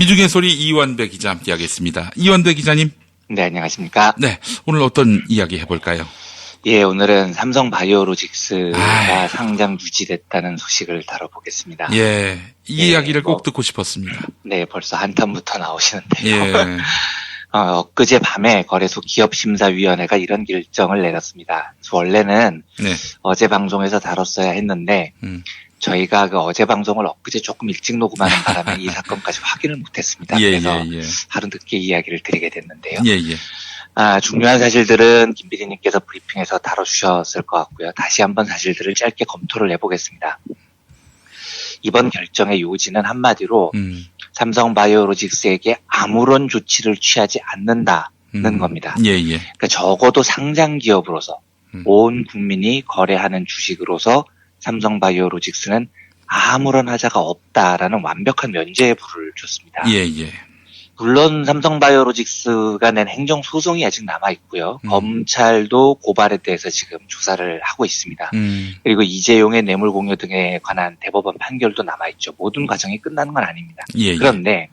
미중의 소리 이완배 기자 함께하겠습니다. 이완배 기자님. 네, 안녕하십니까. 네, 오늘 어떤 이야기 해볼까요? 예, 오늘은 삼성 바이오로직스가 상장 유지됐다는 소식을 다뤄보겠습니다. 예, 이 이야기를 꼭 듣고 싶었습니다. 네, 벌써 한탄부터 나오시는데요. 예. 엊그제 밤에 거래소 기업심사위원회가 이런 결정을 내렸습니다. 원래는 네. 어제 방송에서 다뤘어야 했는데 저희가 그 어제 방송을 엊그제 조금 일찍 녹음하는 바람에 이 사건까지 확인을 못했습니다. 그래서 하루 늦게 이야기를 드리게 됐는데요. 중요한 사실들은 김 PD님께서 브리핑에서 다뤄주셨을 것 같고요. 다시 한번 사실들을 짧게 검토를 해보겠습니다. 이번 결정의 요지는 한마디로 삼성 바이오로직스에게 아무런 조치를 취하지 않는다는 겁니다. 그러니까 적어도 상장 기업으로서 온 국민이 거래하는 주식으로서 삼성 바이오로직스는 아무런 하자가 없다라는 완벽한 면죄의 불을 줬습니다. 물론 삼성 바이오로직스가 낸 행정 소송이 아직 남아 있고요. 검찰도 고발에 대해서 지금 조사를 하고 있습니다. 그리고 이재용의 뇌물 공여 등에 관한 대법원 판결도 남아 있죠. 모든 과정이 끝나는 건 아닙니다. 그런데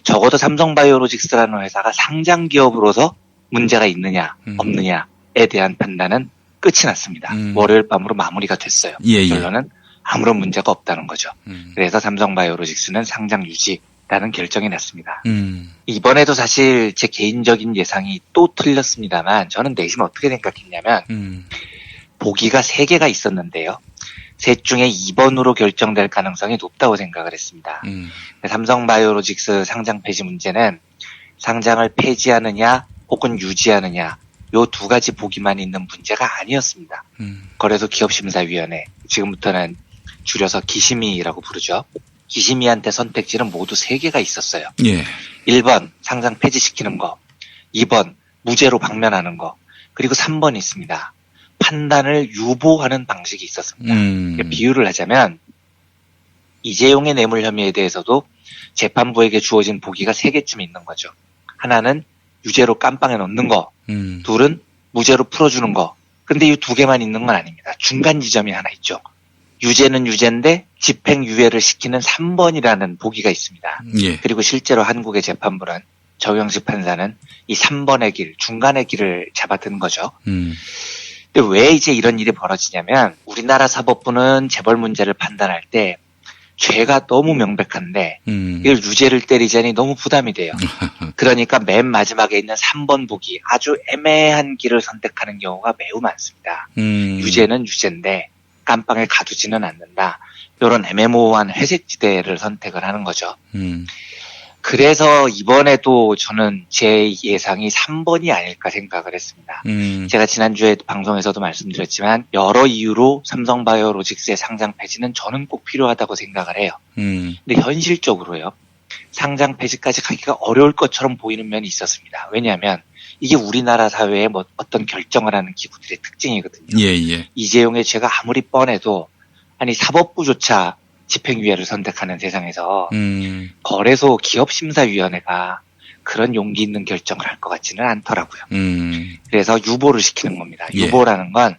적어도 삼성 바이오로직스라는 회사가 상장 기업으로서 문제가 있느냐 없느냐에 대한 판단은 끝이 났습니다. 월요일 밤으로 마무리가 됐어요. 결론은 아무런 문제가 없다는 거죠. 그래서 삼성 바이오로직스는 상장 유지라는 결정이 났습니다. 이번에도 사실 제 개인적인 예상이 또 틀렸습니다만 저는 내심 어떻게 생각했냐면 보기가 3개가 있었는데요. 셋 중에 2번으로 결정될 가능성이 높다고 생각을 했습니다. 삼성 바이오로직스 상장 폐지 문제는 상장을 폐지하느냐 혹은 유지하느냐 요 2가지 보기만 있는 문제가 아니었습니다. 거래소 기업심사위원회, 지금부터는 줄여서 기심위라고 부르죠. 기심위한테 선택지는 모두 3개가 있었어요. 1번 상장 폐지시키는 거, 2번 무죄로 방면하는 거, 그리고 3번이 있습니다. 판단을 유보하는 방식이 있었습니다. 비유를 하자면 이재용의 뇌물 혐의에 대해서도 재판부에게 주어진 보기가 3개쯤 있는 거죠. 하나는 유죄로 깜빵에 넣는 거, 둘은 무죄로 풀어주는 거. 근데 이 2개만 있는 건 아닙니다. 중간 지점이 하나 있죠. 유죄는 유죄인데 집행유예를 시키는 3번이라는 보기가 있습니다. 그리고 실제로 한국의 재판부는 정영식 판사는 이 3번의 길, 중간의 길을 잡아든 거죠. 근데 왜 이제 이런 일이 벌어지냐면 우리나라 사법부는 재벌 문제를 판단할 때 죄가 너무 명백한데 이걸 유죄를 때리자니 너무 부담이 돼요. 그러니까 맨 마지막에 있는 3번 보기, 아주 애매한 길을 선택하는 경우가 매우 많습니다. 유죄는 유죄인데 깜빵에 가두지는 않는다. 이런 애매모호한 회색지대를 선택을 하는 거죠. 그래서 이번에도 저는 제 예상이 3번이 아닐까 생각을 했습니다. 제가 지난주에 방송에서도 말씀드렸지만 여러 이유로 삼성 바이오로직스의 상장 폐지는 저는 꼭 필요하다고 생각을 해요. 근데 현실적으로요. 상장 폐지까지 가기가 어려울 것처럼 보이는 면이 있었습니다. 왜냐하면 이게 우리나라 사회의 어떤 결정을 하는 기구들의 특징이거든요. 이재용의 죄가 아무리 뻔해도 아니 사법부조차 집행유예를 선택하는 세상에서 거래소 기업심사위원회가 그런 용기 있는 결정을 할 것 같지는 않더라고요. 그래서 유보를 시키는 겁니다. 유보라는 건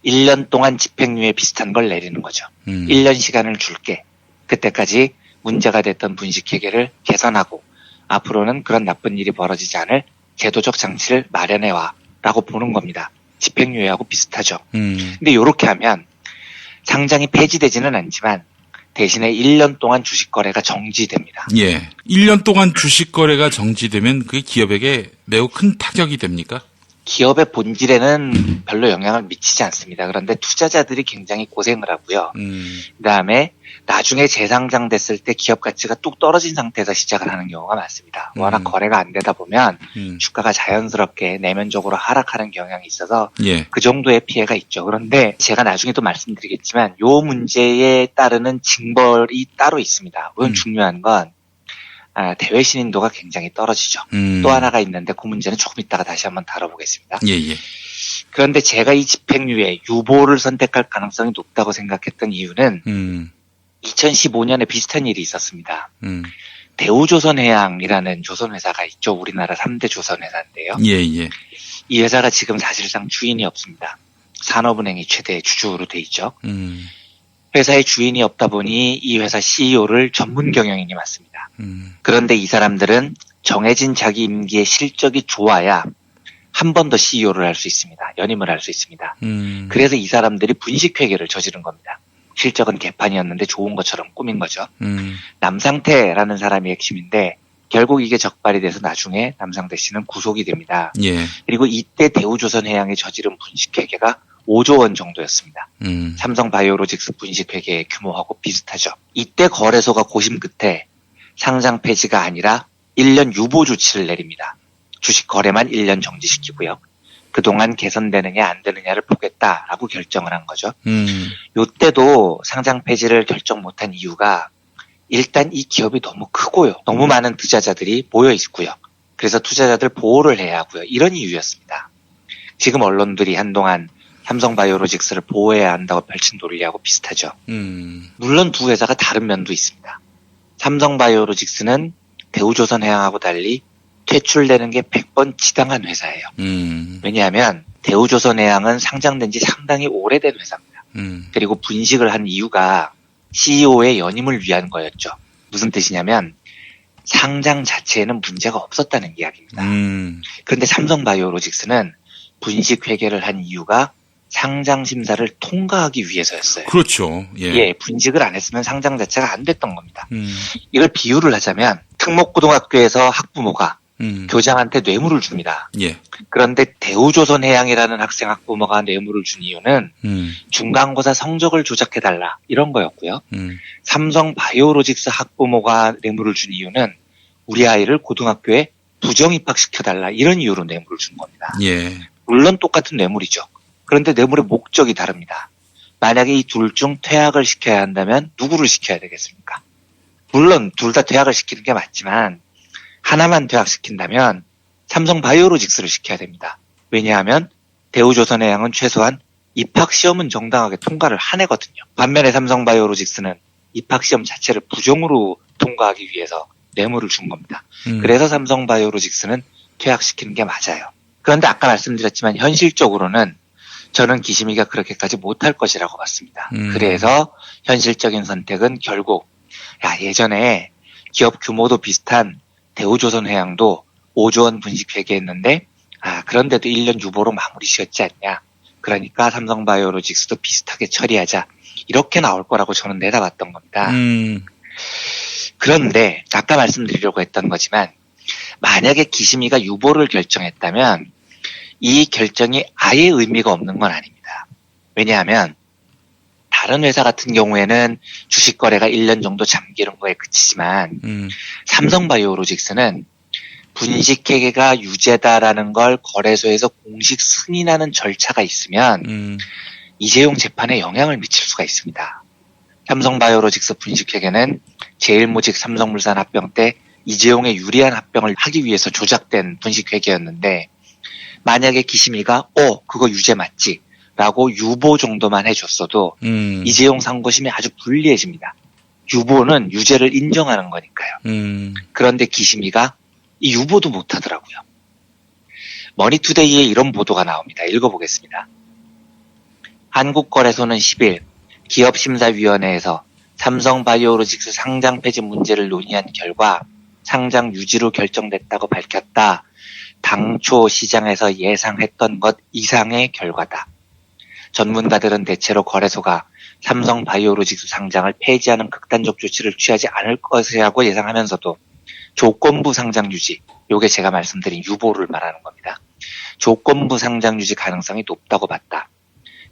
1년 동안 집행유예 비슷한 걸 내리는 거죠. 1년 시간을 줄게. 그때까지 문제가 됐던 분식회계를 개선하고 앞으로는 그런 나쁜 일이 벌어지지 않을 제도적 장치를 마련해와 라고 보는 겁니다. 집행유예하고 비슷하죠. 근데 이렇게 하면 상장이 폐지되지는 않지만 대신에 1년 동안 주식 거래가 정지됩니다. 1년 동안 주식 거래가 정지되면 그게 기업에게 매우 큰 타격이 됩니까? 기업의 본질에는 별로 영향을 미치지 않습니다. 그런데 투자자들이 굉장히 고생을 하고요. 그다음에 나중에 재상장됐을 때 기업 가치가 뚝 떨어진 상태에서 시작을 하는 경우가 많습니다. 워낙 거래가 안 되다 보면 주가가 자연스럽게 내면적으로 하락하는 경향이 있어서 그 정도의 피해가 있죠. 그런데 제가 나중에 또 말씀드리겠지만 이 문제에 따르는 징벌이 따로 있습니다. 물론 중요한 건 대외 신인도가 굉장히 떨어지죠. 또 하나가 있는데 그 문제는 조금 이따가 다시 한번 다뤄보겠습니다. 그런데 제가 이 집행유예, 유보를 선택할 가능성이 높다고 생각했던 이유는 2015년에 비슷한 일이 있었습니다. 대우조선해양이라는 조선회사가 있죠. 우리나라 3대 조선회사인데요. 이 회사가 지금 사실상 주인이 없습니다. 산업은행이 최대 주주로 돼 있죠. 회사의 주인이 없다 보니 이 회사 CEO를 전문 경영인이 맡습니다. 그런데 이 사람들은 정해진 자기 임기의 실적이 좋아야 한 번 더 CEO를 할 수 있습니다. 연임을 할 수 있습니다. 그래서 이 사람들이 분식회계를 저지른 겁니다. 실적은 개판이었는데 좋은 것처럼 꾸민 거죠. 남상태라는 사람이 핵심인데 결국 이게 적발이 돼서 나중에 남상태 씨는 구속이 됩니다. 예. 그리고 이때 대우조선해양이 저지른 분식회계가 5조 원 정도였습니다. 삼성바이오로직스 분식회계의 규모하고 비슷하죠. 이때 거래소가 고심 끝에 상장 폐지가 아니라 1년 유보 조치를 내립니다. 주식 거래만 1년 정지시키고요. 그동안 개선되느냐 안 되느냐를 보겠다라고 결정을 한 거죠. 요때도 상장 폐지를 결정 못한 이유가 일단 이 기업이 너무 크고요. 너무 많은 투자자들이 모여 있고요. 그래서 투자자들 보호를 해야 하고요. 이런 이유였습니다. 지금 언론들이 한동안 삼성바이오로직스를 보호해야 한다고 펼친 논리하고 비슷하죠. 물론 두 회사가 다른 면도 있습니다. 삼성바이오로직스는 대우조선해양하고 달리 퇴출되는 게 100번 지당한 회사예요. 왜냐하면 대우조선해양은 상장된 지 상당히 오래된 회사입니다. 그리고 분식을 한 이유가 CEO의 연임을 위한 거였죠. 무슨 뜻이냐면 상장 자체에는 문제가 없었다는 이야기입니다. 그런데 삼성바이오로직스는 분식 회계를 한 이유가 상장 심사를 통과하기 위해서였어요. 그렇죠. 예, 분식을 안 했으면 상장 자체가 안 됐던 겁니다. 이걸 비유를 하자면 특목고등학교에서 학부모가 교장한테 뇌물을 줍니다. 예. 그런데 대우조선해양이라는 학생 학부모가 뇌물을 준 이유는 중간고사 성적을 조작해달라 이런 거였고요. 삼성바이오로직스 학부모가 뇌물을 준 이유는 우리 아이를 고등학교에 부정 입학시켜달라 이런 이유로 뇌물을 준 겁니다. 예. 물론 똑같은 뇌물이죠. 그런데 뇌물의 목적이 다릅니다. 만약에 이 둘 중 퇴학을 시켜야 한다면 누구를 시켜야 되겠습니까? 물론 둘 다 퇴학을 시키는 게 맞지만 하나만 퇴학시킨다면 삼성바이오로직스를 시켜야 됩니다. 왜냐하면 대우조선해양은 최소한 입학시험은 정당하게 통과를 해내거든요. 반면에 삼성바이오로직스는 입학시험 자체를 부정으로 통과하기 위해서 뇌물을 준 겁니다. 그래서 삼성바이오로직스는 퇴학시키는 게 맞아요. 그런데 아까 말씀드렸지만 현실적으로는 저는 기심이가 그렇게까지 못할 것이라고 봤습니다. 그래서 현실적인 선택은 결국 예전에 기업 규모도 비슷한 대우조선해양도 5조 원 분식 회계했는데 그런데도 1년 유보로 마무리 지었지 않냐. 그러니까 삼성바이오로직스도 비슷하게 처리하자. 이렇게 나올 거라고 저는 내다봤던 겁니다. 그런데 아까 말씀드리려고 했던 거지만 만약에 기심이가 유보를 결정했다면 이 결정이 아예 의미가 없는 건 아닙니다. 왜냐하면 다른 회사 같은 경우에는 주식 거래가 1년 정도 잠기는 거에 그치지만 삼성바이오로직스는 분식회계가 유죄다라는 걸 거래소에서 공식 승인하는 절차가 있으면 이재용 재판에 영향을 미칠 수가 있습니다. 삼성바이오로직스 분식회계는 제일모직 삼성물산 합병 때 이재용의 유리한 합병을 하기 위해서 조작된 분식회계였는데 만약에 기심이가 그거 유죄 맞지? 라고 유보 정도만 해줬어도 이재용 상고심이 아주 불리해집니다. 유보는 유죄를 인정하는 거니까요. 그런데 기심이가 이 유보도 못하더라고요. 머니투데이에 이런 보도가 나옵니다. 읽어보겠습니다. 한국거래소는 10일 기업심사위원회에서 삼성바이오로직스 상장 폐지 문제를 논의한 결과 상장 유지로 결정됐다고 밝혔다. 당초 시장에서 예상했던 것 이상의 결과다. 전문가들은 대체로 거래소가 삼성바이오로직스 상장을 폐지하는 극단적 조치를 취하지 않을 것이라고 예상하면서도 조건부 상장 유지, 요게 제가 말씀드린 유보를 말하는 겁니다. 조건부 상장 유지 가능성이 높다고 봤다.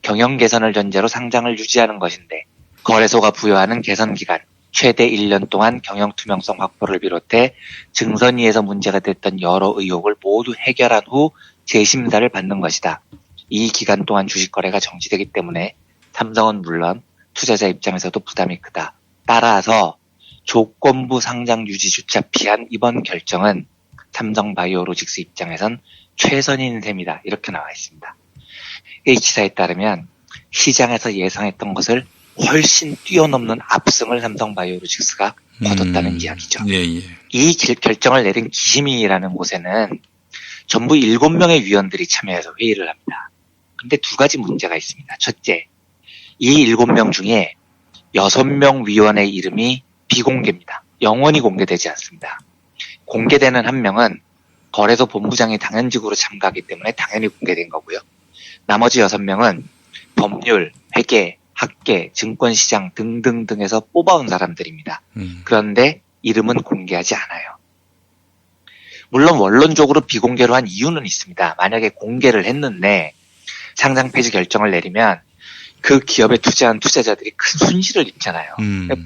경영 개선을 전제로 상장을 유지하는 것인데 거래소가 부여하는 개선 기간, 최대 1년 동안 경영 투명성 확보를 비롯해 증선위에서 문제가 됐던 여러 의혹을 모두 해결한 후 재심사를 받는 것이다. 이 기간 동안 주식 거래가 정지되기 때문에 삼성은 물론 투자자 입장에서도 부담이 크다. 따라서 조건부 상장 유지조차 피한 이번 결정은 삼성바이오로직스 입장에선 최선인 셈이다. 이렇게 나와 있습니다. H사에 따르면 시장에서 예상했던 것을 훨씬 뛰어넘는 압승을 삼성바이오로직스가 거뒀다는 이야기죠. 예, 예. 이 결정을 내린 기심위라는 곳에는 전부 7명의 위원들이 참여해서 회의를 합니다. 근데 두 가지 문제가 있습니다. 첫째, 이 7명 중에 6명 위원의 이름이 비공개입니다. 영원히 공개되지 않습니다. 공개되는 한 명은 거래소 본부장이 당연직으로 참가하기 때문에 당연히 공개된 거고요. 나머지 6명은 법률, 회계, 학계, 증권시장 등등등에서 뽑아온 사람들입니다. 그런데 이름은 공개하지 않아요. 물론 원론적으로 비공개로 한 이유는 있습니다. 만약에 공개를 했는데 상장 폐지 결정을 내리면 그 기업에 투자한 투자자들이 큰 손실을 입잖아요.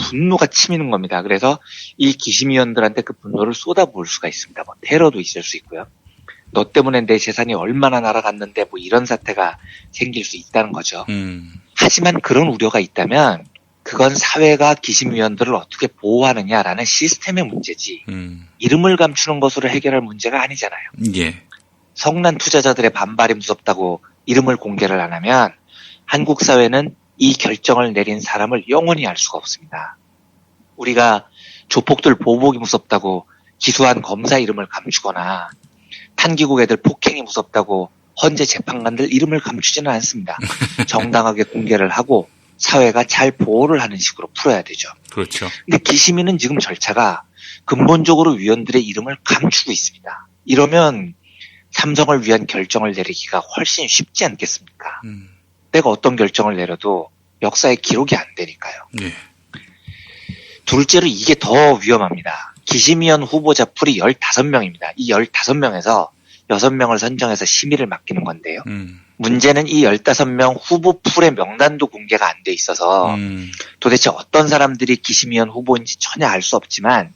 분노가 치미는 겁니다. 그래서 이 기심위원들한테 그 분노를 쏟아부을 수가 있습니다. 뭐 테러도 있을 수 있고요. 너 때문에 내 재산이 얼마나 날아갔는데 뭐 이런 사태가 생길 수 있다는 거죠. 하지만 그런 우려가 있다면 그건 사회가 기심위원들을 어떻게 보호하느냐라는 시스템의 문제지 이름을 감추는 것으로 해결할 문제가 아니잖아요. 예. 성난 투자자들의 반발이 무섭다고 이름을 공개를 안 하면 한국 사회는 이 결정을 내린 사람을 영원히 알 수가 없습니다. 우리가 조폭들 보복이 무섭다고 기소한 검사 이름을 감추거나 탄기국 애들 폭행이 무섭다고 헌재 재판관들 이름을 감추지는 않습니다. 정당하게 공개를 하고 사회가 잘 보호를 하는 식으로 풀어야 되죠. 그렇죠. 근데 기심위는 지금 절차가 근본적으로 위원들의 이름을 감추고 있습니다. 이러면 삼성을 위한 결정을 내리기가 훨씬 쉽지 않겠습니까? 내가 어떤 결정을 내려도 역사의 기록이 안 되니까요. 네. 둘째로 이게 더 위험합니다. 기심위원 후보자 풀이 15명입니다. 이 15명에서 6명을 선정해서 심의를 맡기는 건데요. 문제는 이 15명 후보 풀의 명단도 공개가 안 돼 있어서 도대체 어떤 사람들이 기심위원 후보인지 전혀 알 수 없지만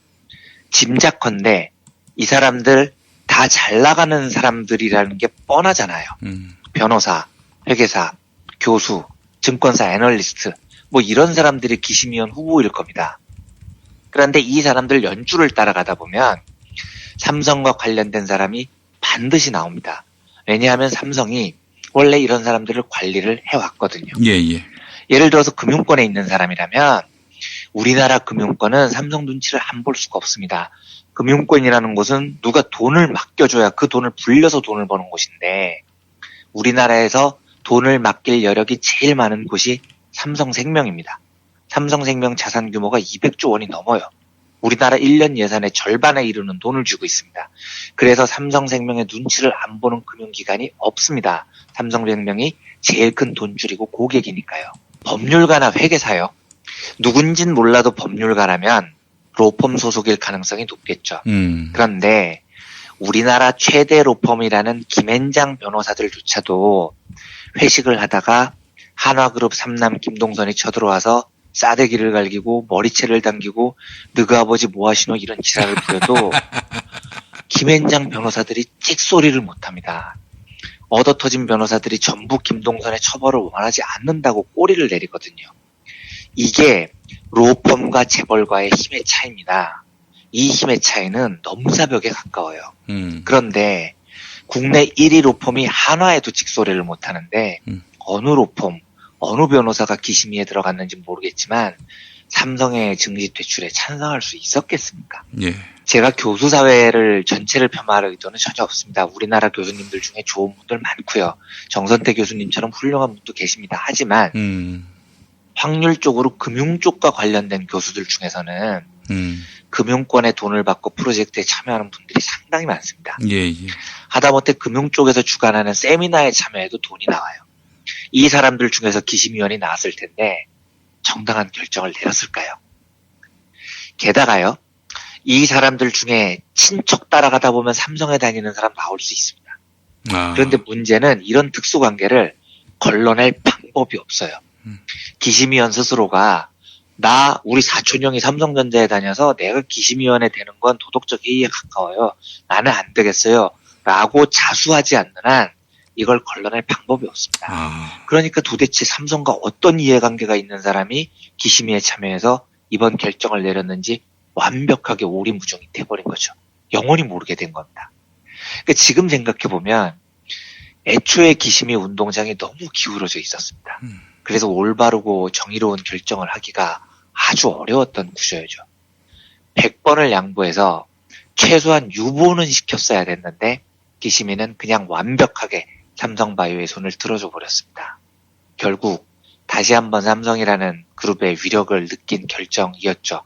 짐작컨대 이 사람들 다 잘 나가는 사람들이라는 게 뻔하잖아요. 변호사, 회계사, 교수, 증권사 애널리스트 뭐 이런 사람들이 기심위원 후보일 겁니다. 그런데 이 사람들 연주를 따라가다 보면 삼성과 관련된 사람이 반드시 나옵니다. 왜냐하면 삼성이 원래 이런 사람들을 관리를 해왔거든요. 예. 예를 들어서 금융권에 있는 사람이라면 우리나라 금융권은 삼성 눈치를 안 볼 수가 없습니다. 금융권이라는 곳은 누가 돈을 맡겨줘야 그 돈을 불려서 돈을 버는 곳인데 우리나라에서 돈을 맡길 여력이 제일 많은 곳이 삼성생명입니다. 삼성생명 자산 규모가 200조 원이 넘어요. 우리나라 1년 예산의 절반에 이르는 돈을 쥐고 있습니다. 그래서 삼성생명의 눈치를 안 보는 금융기관이 없습니다. 삼성생명이 제일 큰 돈줄이고 고객이니까요. 법률가나 회계사요. 누군진 몰라도 법률가라면 로펌 소속일 가능성이 높겠죠. 그런데 우리나라 최대 로펌이라는 김앤장 변호사들조차도 회식을 하다가 한화그룹 3남 김동선이 쳐들어와서 싸대기를 갈기고 머리채를 당기고 너그 아버지 뭐하시노 이런 지랄을 부려도 김앤장 변호사들이 찍소리를 못합니다. 얻어터진 변호사들이 전부 김동선의 처벌을 원하지 않는다고 꼬리를 내리거든요. 이게 로펌과 재벌과의 힘의 차이입니다. 이 힘의 차이는 넘사벽에 가까워요. 그런데 국내 1위 로펌이 한화에도 찍소리를 못하는데 어느 로펌, 어느 변호사가 기심위에 들어갔는지 모르겠지만 삼성의 증시 퇴출에 찬성할 수 있었겠습니까? 예. 제가 교수사회를 전체를 폄하할 의도는 전혀 없습니다. 우리나라 교수님들 중에 좋은 분들 많고요. 정선태 교수님처럼 훌륭한 분도 계십니다. 하지만 확률적으로 금융 쪽과 관련된 교수들 중에서는 금융권의 돈을 받고 프로젝트에 참여하는 분들이 상당히 많습니다. 예. 하다못해 금융 쪽에서 주관하는 세미나에 참여해도 돈이 나와요. 이 사람들 중에서 기심위원이 나왔을 텐데 정당한 결정을 내렸을까요? 게다가요, 이 사람들 중에 친척 따라가다 보면 삼성에 다니는 사람 나올 수 있습니다. 그런데 문제는 이런 특수관계를 걸러낼 방법이 없어요. 기심위원 스스로가 우리 사촌 형이 삼성전자에 다녀서 내가 기심위원에 되는 건 도덕적 해이에 가까워요. 나는 안 되겠어요. 라고 자수하지 않는 한 이걸 걸러낼 방법이 없습니다. 그러니까 도대체 삼성과 어떤 이해관계가 있는 사람이 기심위에 참여해서 이번 결정을 내렸는지 완벽하게 오리무중이 돼버린 거죠. 영원히 모르게 된 겁니다. 그러니까 지금 생각해보면 애초에 기심위 운동장이 너무 기울어져 있었습니다. 그래서 올바르고 정의로운 결정을 하기가 아주 어려웠던 구조였죠. 100번을 양보해서 최소한 유보는 시켰어야 됐는데 기심위는 그냥 완벽하게 삼성바이오의 손을 들어줘 버렸습니다. 결국 다시 한번 삼성이라는 그룹의 위력을 느낀 결정이었죠.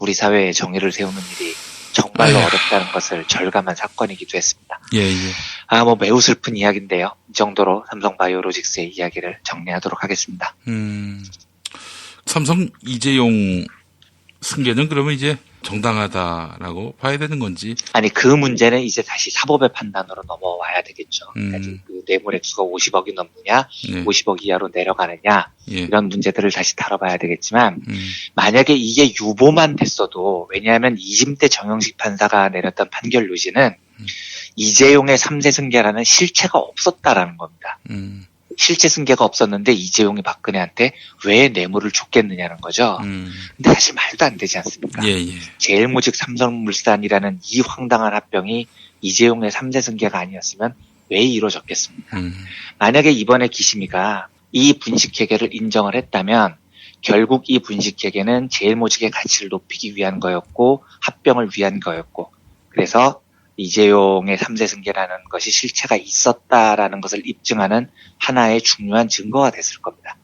우리 사회에 정의를 세우는 일이 정말로 어렵다는 것을 절감한 사건이기도 했습니다. 예. 뭐 매우 슬픈 이야기인데요. 이 정도로 삼성바이오로직스의 이야기를 정리하도록 하겠습니다. 삼성 이재용 승계는 그러면 이제 정당하다라고 봐야 되는 건지? 아니, 그 문제는 이제 다시 사법의 판단으로 넘어와야 되겠죠. 그 뇌물 액수가 50억이 넘느냐, 50억 이하로 내려가느냐, 이런 문제들을 다시 다뤄봐야 되겠지만, 만약에 이게 유보만 됐어도, 왜냐하면 2심때 정영식 판사가 내렸던 판결 요지는 이재용의 3세 승계라는 실체가 없었다라는 겁니다. 실제 승계가 없었는데 이재용이 박근혜한테 왜 뇌물을 줬겠느냐는 거죠. 근데 사실 말도 안 되지 않습니까? 제일모직 삼성물산이라는 이 황당한 합병이 이재용의 3세 승계가 아니었으면 왜 이루어졌겠습니까? 만약에 이번에 기심이가 이 분식회계를 인정을 했다면 결국 이 분식회계는 제일모직의 가치를 높이기 위한 거였고 합병을 위한 거였고, 그래서 이재용의 3세 승계라는 것이 실체가 있었다라는 것을 입증하는 하나의 중요한 증거가 됐을 겁니다.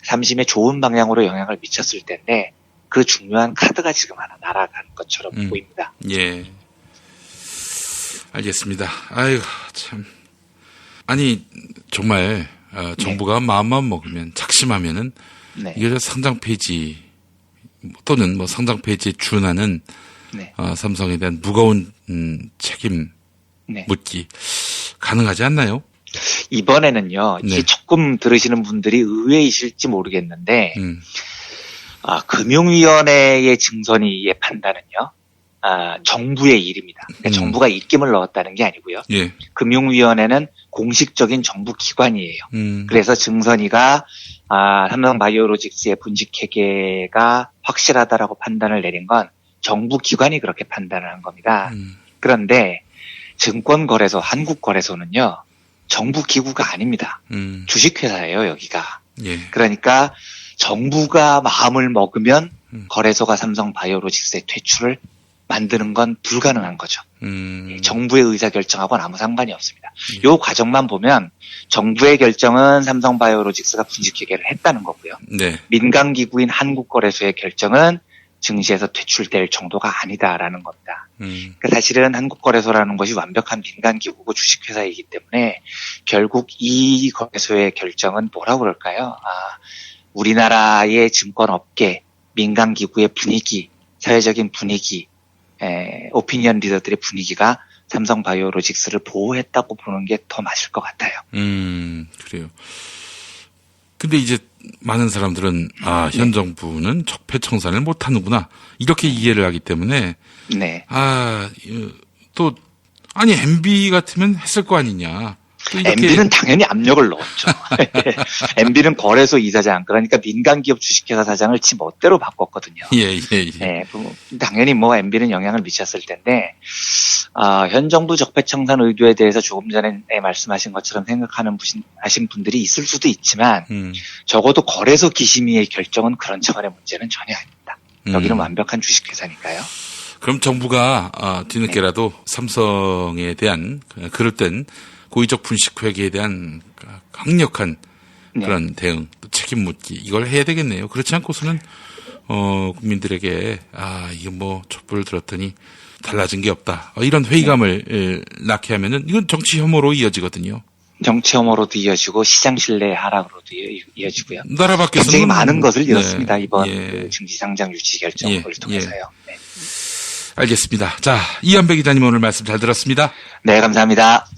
3심에 좋은 방향으로 영향을 미쳤을 텐데 그 중요한 카드가 지금 하나 날아가는 것처럼 보입니다. 예. 알겠습니다. 아이고, 참. 아니, 정말, 정부가 마음만 먹으면, 작심하면은, 이게 상장 폐지, 또는 뭐 상장 폐지에 준하는 삼성에 대한 무거운 책임 묻기 가능하지 않나요? 이번에는요. 이게 조금 들으시는 분들이 의외이실지 모르겠는데 금융위원회의 증선위의 판단은요. 정부의 일입니다. 그러니까 정부가 입김을 넣었다는 게 아니고요. 금융위원회는 공식적인 정부 기관이에요. 그래서 증선위가 삼성바이오로직스의 분식회계가 확실하다라고 판단을 내린 건 정부 기관이 그렇게 판단을 한 겁니다. 그런데 증권거래소, 한국거래소는요, 정부 기구가 아닙니다. 주식회사예요, 여기가. 그러니까 정부가 마음을 먹으면 거래소가 삼성바이오로직스의 퇴출을 만드는 건 불가능한 거죠. 정부의 의사결정하고는 아무 상관이 없습니다. 이 과정만 보면 정부의 결정은 삼성바이오로직스가 분식회계를 했다는 거고요. 민간기구인 한국거래소의 결정은 증시에서 퇴출될 정도가 아니다라는 겁니다. 그러니까 사실은 한국거래소라는 것이 완벽한 민간기구고 주식회사이기 때문에 결국 이 거래소의 결정은 뭐라고 그럴까요? 우리나라의 증권업계, 민간기구의 분위기, 사회적인 분위기, 오피니언 리더들의 분위기가 삼성바이오로직스를 보호했다고 보는 게 더 맞을 것 같아요. 그래요. 근데 이제 많은 사람들은 현 정부는 적폐청산을 못 하는구나 이렇게 이해를 하기 때문에 또 아니 MB 같으면 했을 거 아니냐. MB는 당연히 압력을 넣었죠. MB는 거래소 이사장, 그러니까 민간기업 주식회사 사장을 지 멋대로 바꿨거든요. 당연히 뭐 MB는 영향을 미쳤을 텐데, 현 정부 적폐청산 의도에 대해서 조금 전에 말씀하신 것처럼 하신 분들이 있을 수도 있지만, 적어도 거래소 기심위의 결정은 그런 차원의 문제는 전혀 아닙니다. 여기는 완벽한 주식회사니까요. 그럼 정부가 뒤늦게라도 삼성에 대한 그럴땐 고의적 분식회계에 대한 강력한 그런 대응, 또 책임 묻기 이걸 해야 되겠네요. 그렇지 않고서는 국민들에게 이거 뭐 촛불을 들었더니 달라진 게 없다 이런 회의감을 낳게 하면은 이건 정치 혐오로 이어지거든요. 정치 혐오로도 이어지고 시장 신뢰 하락으로도 이어지고요. 나라 밖에서는 굉장히 많은 것을 잃었습니다. 이번 그 증시 상장 유치 결정을 통해서요. 알겠습니다. 자, 이한배 기자님 오늘 말씀 잘 들었습니다. 네, 감사합니다.